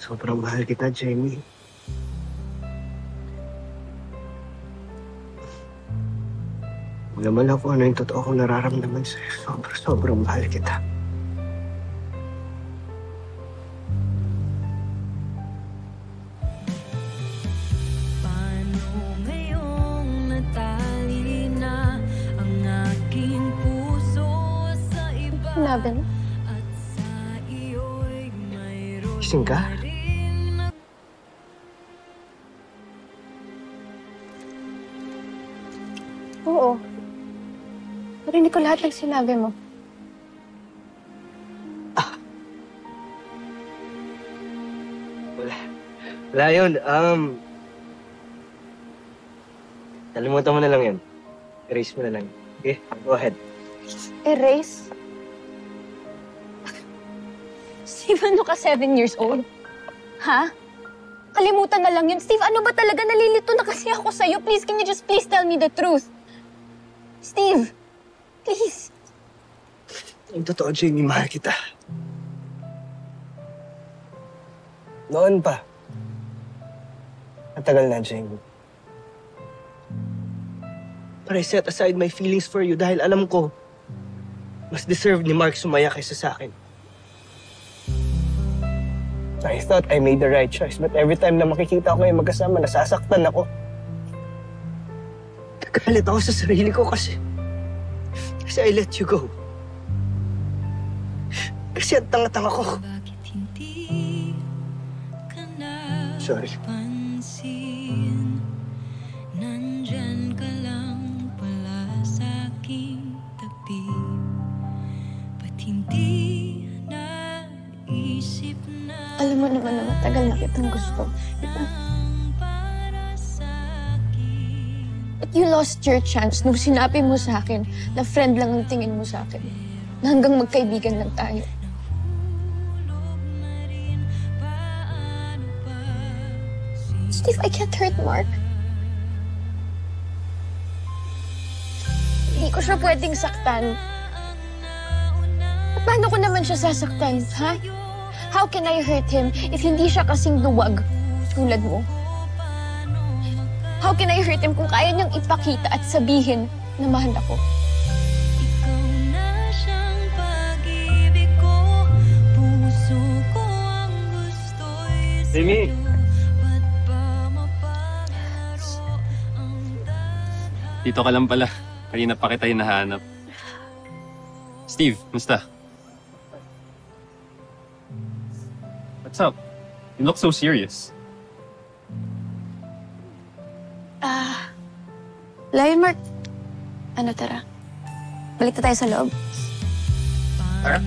Sobrang mahal kita, Jamie. Alam mo lang kung ano yung totoo kong nararamdaman sa'yo. Sobrang mahal kita. Sinabi mo? Gising ka? Oo. Narinig ko lahat ng sinabi mo. Wala yun. Kalimutan mo na lang yun. Erase mo na lang. Okay? Go ahead. Erase? Steve, ano ka 7 years old? Ha? Kalimutan na lang yun. Steve, ano ba talaga? Nalilito na kasi ako sa'yo. Please, can you just please tell me the truth? Steve, please. Ang totoo, Jamie, mahal kita. Noon pa. Matagal na, Jamie. But I set aside my feelings for you dahil alam ko, mas deserve ni Mark sumaya kaysa sa akin. I thought I made the right choice, but every time na makikita ko kayo magkasama, nasasaktan ako. Nagagalit ako sa sarili ko kasi I let you go. Kasi ang tanga-tanga ko. Sorry. Alam mo naman na matagal na kitang gusto. But you lost your chance nung sinabi mo sa akin na friend lang ang tingin mo sa akin. Na hanggang magkaibigan lang tayo. Steve, I can't hurt Mark. Hindi ko siya pwedeng saktan. At paano ko naman siya sasaktan, ha? How can I hurt him if hindi siya kasing duwag tulad mo? How can I hurt him kung kaya niyang ipakita at sabihin na mahal ako? Jamie! Dito ka lang pala. Kanina pa kita hinahanap. Steve, musta? What's up? You look so serious. Lion Mark. Ano, tara. Balik na tayo sa loob. Tara.